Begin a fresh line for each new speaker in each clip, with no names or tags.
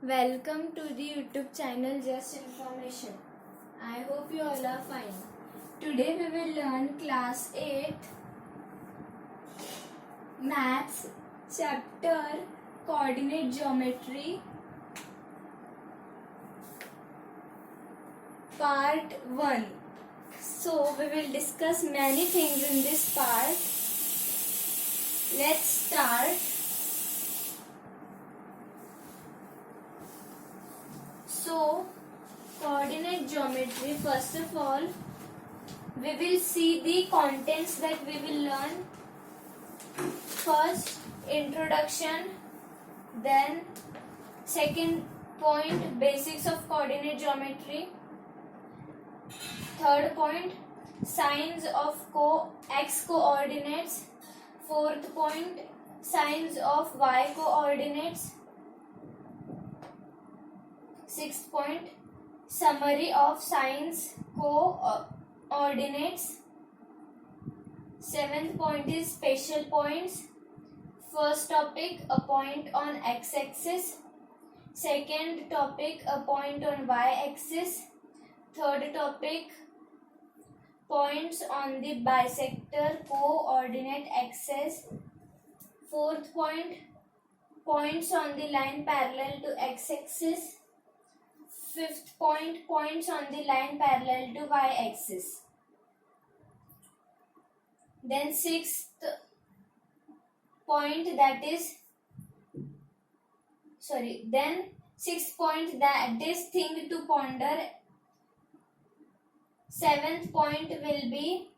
Welcome to the YouTube channel Just Information. I hope you all are fine. Today we will learn class 8 Maths chapter Coordinate Geometry part 1. So we will discuss many things in this part. Let's start. So, coordinate geometry, first of all, we will see the contents that we will learn. First, introduction, then second point, basics of coordinate geometry. Third point, signs of x coordinates. Fourth point, signs of y coordinates. Sixth point, summary of signs coordinates. Seventh point is special points. First topic, a point on x-axis. Second topic, a point on y-axis. Third topic, points on the bisector coordinate axis. Fourth point, points on the line parallel to x-axis. Fifth point, points on the line parallel to y-axis. Then sixth point that is thing to ponder. Seventh point will be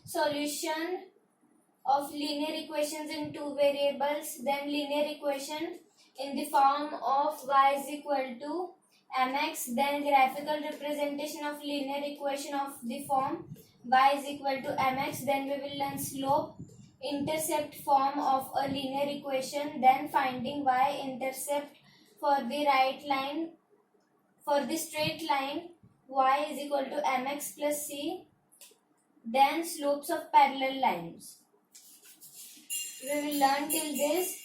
solution of linear equations in two variables, then linear equation in the form of y is equal to mx, then graphical representation of linear equation of the form y is equal to mx, then we will learn slope intercept form of a linear equation, then finding y-intercept for the right line, for the straight line y is equal to mx plus c, then slopes of parallel lines. We will learn till this.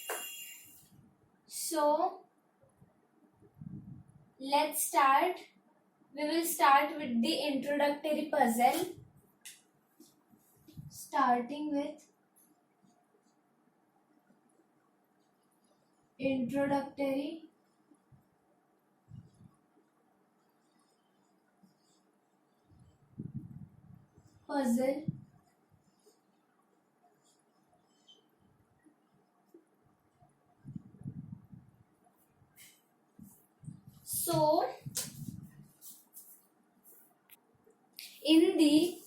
So, let's start. We will start with the introductory puzzle. Starting with introductory puzzle. So, in the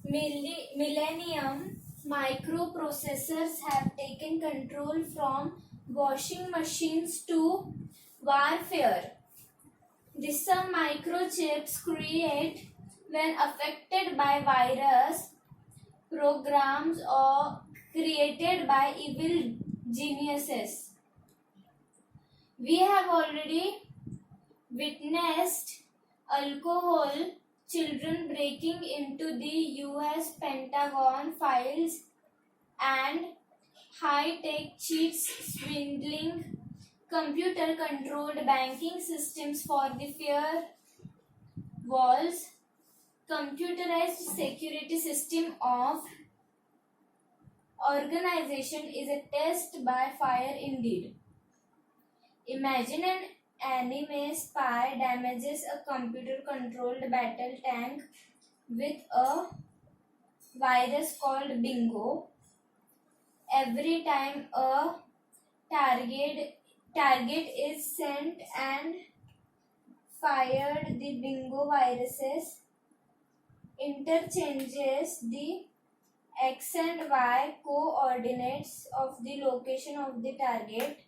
millennium, microprocessors have taken control from washing machines to warfare. Some microchips create when affected by virus programs or created by evil geniuses. We have already witnessed alcohol children breaking into the US Pentagon files and high-tech cheats swindling computer-controlled banking systems for the firewalls, computerized security system of organization is a test by fire indeed. Imagine an anime spy damages a computer-controlled battle tank with a virus called Bingo. Every time a target is sent and fired, the Bingo viruses interchanges the x and y coordinates of the location of the target.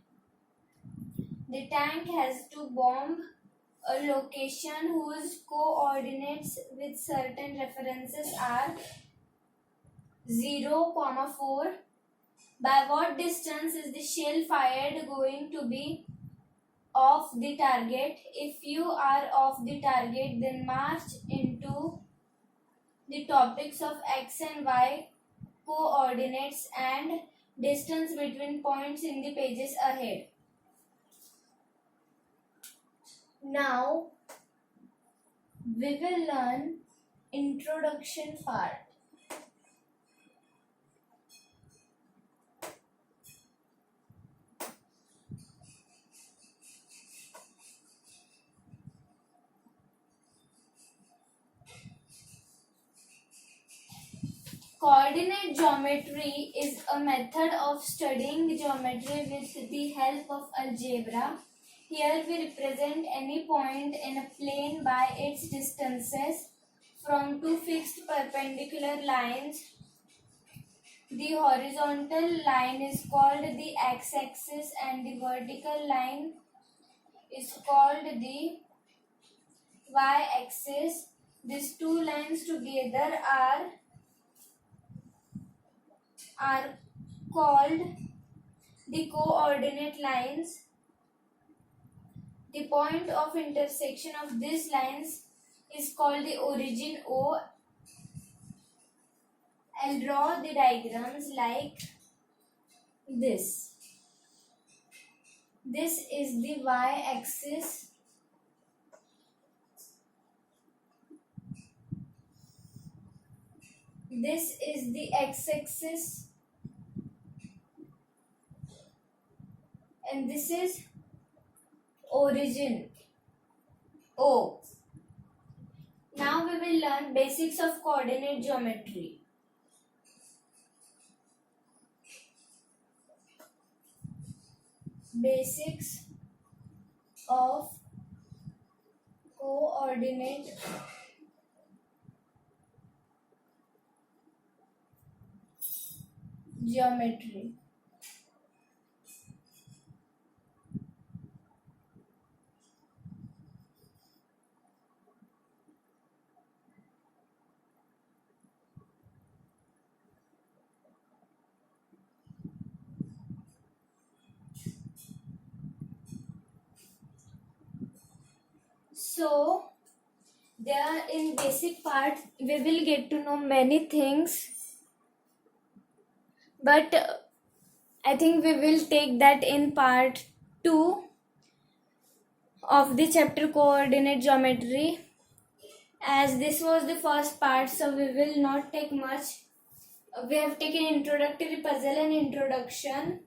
The tank has to bomb a location whose coordinates with certain references are 0, 4. By what distance is the shell fired going to be off the target? If you are off the target, then march into the topics of x and y coordinates and distance between points in the pages ahead. Now we will learn introduction part. Coordinate geometry is a method of studying geometry with the help of algebra. Here we represent any point in a plane by its distances from two fixed perpendicular lines. The horizontal line is called the x-axis and the vertical line is called the y-axis. These two lines together are called the coordinate lines. The point of intersection of these lines is called the origin O. I'll draw the diagrams like this. This is the y-axis. This is the x-axis. And this is origin O. Now we will learn basics of coordinate geometry. Basics of coordinate geometry. So, there in basic part we will get to know many things, but I think we will take that in part 2 of the chapter coordinate geometry, as this was the first part, so we will not take much. We have taken introductory puzzle and introduction.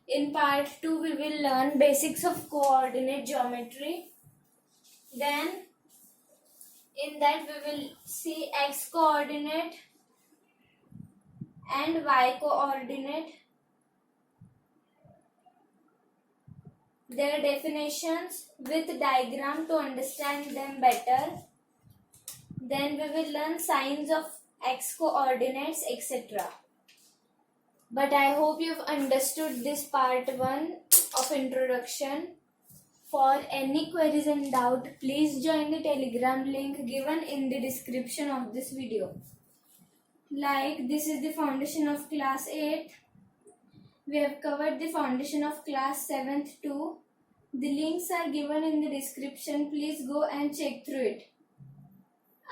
In part 2 we will learn basics of coordinate geometry. Then in that we will see x coordinate and y coordinate, their definitions with diagram to understand them better. Then we will learn signs of x coordinates, etc. But I hope you've understood this part 1 of introduction. For any queries and doubt, please join the Telegram link given in the description of this video. Like, this is the foundation of class 8. We have covered the foundation of class 7th too. The links are given in the description. Please go and check through it.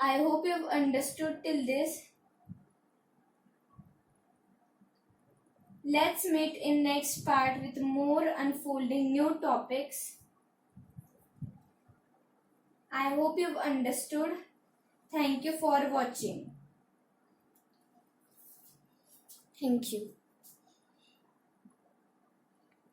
I hope you have understood till this. Let's meet in next part with more unfolding new topics. I hope you've understood. Thank you for watching. Thank you.